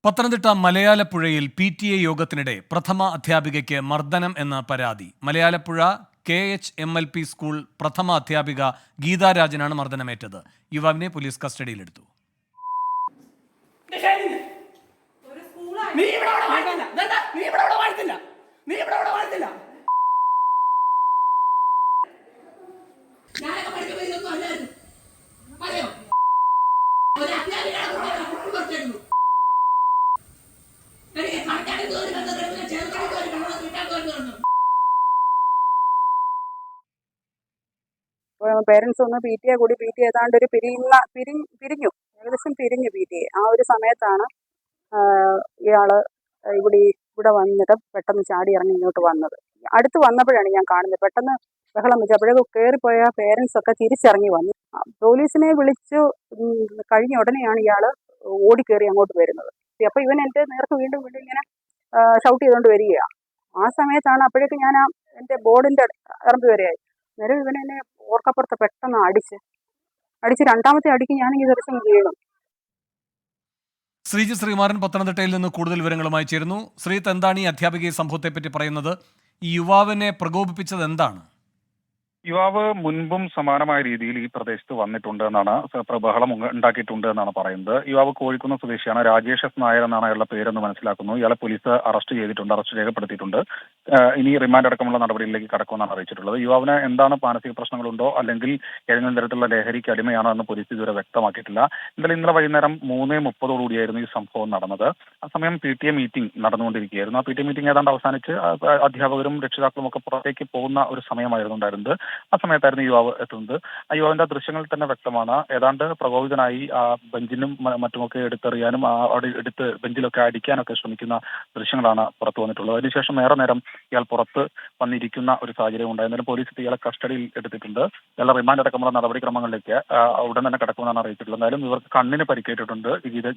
Pathanamthitta മലയാലപ്പുഴയിൽ PTA യോഗത്തിനിടെ പ്രഥമ അധ്യാപികയ്ക്ക് മർദ്ദനം എന്ന പരാതി. മലയാലപ്പുഴ KHMLP സ്കൂൾ പ്രഥമ അധ്യാപിക ഗീതാരാജനാണ് മർദ്ദനമേറ്റത്. യുവാവിനെ പോലീസ് കസ്റ്റഡിയിലെടുത്തു. പേരൻസ് ഒന്ന് PTA കൂടി PTA ഏതാണ്ട് ഒരു പിരിഞ്ഞു ഏകദേശം പിരിഞ്ഞു PTA. ആ ഒരു സമയത്താണ് ഇയാള് ഇവിടെ വന്നിട്ട് പെട്ടെന്ന് ചാടി ഇറങ്ങി ഇങ്ങോട്ട് വന്നത്. അടുത്ത് വന്നപ്പോഴാണ് ഞാൻ കാണുന്നത്. പെട്ടെന്ന് ബഹളം വെച്ചു. അപ്പോഴേക്ക് കയറിപ്പോയ പേരൻസ് ഒക്കെ തിരിച്ചിറങ്ങി വന്നു. പോലീസിനെ വിളിച്ചു കഴിഞ്ഞ ഉടനെയാണ് ഇയാള് ഓടിക്കേറി അങ്ങോട്ട് വരുന്നത്. അപ്പൊ ഇവൻ എൻ്റെ നേർക്ക് വീണ്ടും ഇങ്ങനെ ഷൗട്ട് ചെയ്തുകൊണ്ട് വരികയാണ്. ആ സമയത്താണ് അപ്പോഴേക്ക് ഞാൻ എൻ്റെ ബോർഡിൻ്റെ ഇറമ്പി വരെയായി. നേരം ഇവൻ എന്നെ ഓർക്കപ്പുറത്ത് പെട്ടെന്ന് അടിച്ച് രണ്ടാമത്തെ അടിക്ക് ഞാനിങ്ങനെ ദിവസം വീണു. ശ്രീജി ശ്രീകുമാരൻ പത്തനംതിട്ടയിൽ നിന്ന് കൂടുതൽ വിവരങ്ങളുമായി ചേരുന്നു. ശ്രീത്ത്, എന്താണ് ഈ അധ്യാപിക സംഭവത്തെപ്പറ്റി പറയുന്നത്? ഈ യുവാവിനെ പ്രകോപിപ്പിച്ചത് എന്താണ്? യുവാവ് മുൻപും സമാനമായ രീതിയിൽ ഈ പ്രദേശത്ത് വന്നിട്ടുണ്ട് എന്നാണ്, ബഹളം ഉണ്ടാക്കിയിട്ടുണ്ട് എന്നാണ് പറയുന്നത്. യുവാവ് കോഴിക്കുന്ന് സ്വദേശിയാണ്. രാജേഷ് എസ് നായർ എന്നാണ് അയാളുടെ പേരെന്ന് മനസ്സിലാക്കുന്നു. ഇയാളെ പോലീസ് അറസ്റ്റ് രേഖപ്പെടുത്തിയിട്ടുണ്ട്. ഇനി റിമാൻഡ് അടക്കമുള്ള നടപടികളിലേക്ക് കടക്കുമെന്നാണ് അറിയിച്ചിട്ടുള്ളത്. യുവാവിന് എന്താണ് മാനസിക പ്രശ്നങ്ങളുണ്ടോ അല്ലെങ്കിൽ ഏതെങ്കിലും തരത്തിലുള്ള ലഹരിക്ക് അടിമയാണോ എന്ന് പോലീസ് ഇതുവരെ വ്യക്തമാക്കിയിട്ടില്ല. എന്തായാലും ഇന്നലെ വൈകുന്നേരം 3:30 ഈ സംഭവം നടന്നത്. ആ സമയം PTA മീറ്റിംഗ് നടന്നുകൊണ്ടിരിക്കുകയായിരുന്നു. ആ PTA മീറ്റിംഗ് ഏതാണ്ട് അവസാനിച്ച് അധ്യാപകരും രക്ഷിതാക്കളും ഒക്കെ പുറത്തേക്ക് പോകുന്ന ഒരു സമയമായിരുന്നു ഉണ്ടായിരുന്നത്. ആ സമയത്തായിരുന്നു യുവാവ് എത്തുന്നത്. ആ യുവാവിന്റെ ദൃശ്യങ്ങളിൽ തന്നെ വ്യക്തമാണ്. ഏതാണ്ട് പ്രകോപിതനായി ആ ബെഞ്ചിനും മറ്റുമൊക്കെ എടുത്തെറിയാനും അവിടെ എടുത്ത് ബെഞ്ചിലൊക്കെ അടിക്കാനൊക്കെ ശ്രമിക്കുന്ന ദൃശ്യങ്ങളാണ് പുറത്തു വന്നിട്ടുള്ളത്. അതിനുശേഷം ഏറെ നേരം ഇയാൾ പുറത്ത് വന്നിരിക്കുന്ന ഒരു സാഹചര്യം ഉണ്ടായിരുന്നാലും പോലീസ് ഇയാളെ കസ്റ്റഡിയിൽ എടുത്തിട്ടുണ്ട്. ഇയാളെ റിമാൻഡ് അടക്കമുള്ള നടപടിക്രമങ്ങളിലേക്ക് ഉടൻ തന്നെ കടക്കുമെന്നാണ് അറിയിച്ചിട്ടുള്ളത്. എന്തായാലും ഇവർക്ക് കണ്ണിന് പരിക്കേറ്റിട്ടുണ്ട്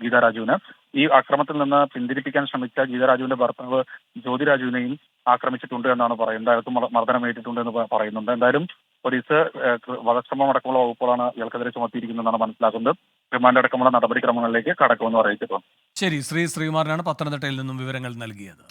ഗീതാരാജുവിന്. ഈ ആക്രമണത്തിൽ നിന്ന് പിന്തിരിപ്പിക്കാൻ ശ്രമിച്ച ഗീതാരാജുവിന്റെ ഭർത്താവ് ജ്യോതിരാജുവിനെയും ആക്രമിച്ചിട്ടുണ്ട് എന്നാണ് പറയുന്നത്. അയാൾക്ക് മർദ്ദനമേറ്റിട്ടുണ്ട് എന്ന് പറയുന്നുണ്ട്. എന്തായാലും പോലീസ് വധശ്രമം അടക്കമുള്ള വകുപ്പുകളാണ് ഇയാൾക്കെതിരെ ചുമത്തിയിരിക്കുന്നതെന്നാണ് മനസ്സിലാക്കുന്നത്. റിമാൻഡ് അടക്കമുള്ള നടപടിക്രമങ്ങളിലേക്ക് കടക്കുമെന്ന് അറിയിച്ചിട്ടുണ്ട്. ശരി, ശ്രീകുമാരനാണ് പത്തനംതിട്ടയിൽ നിന്നും വിവരങ്ങൾ നൽകിയത്.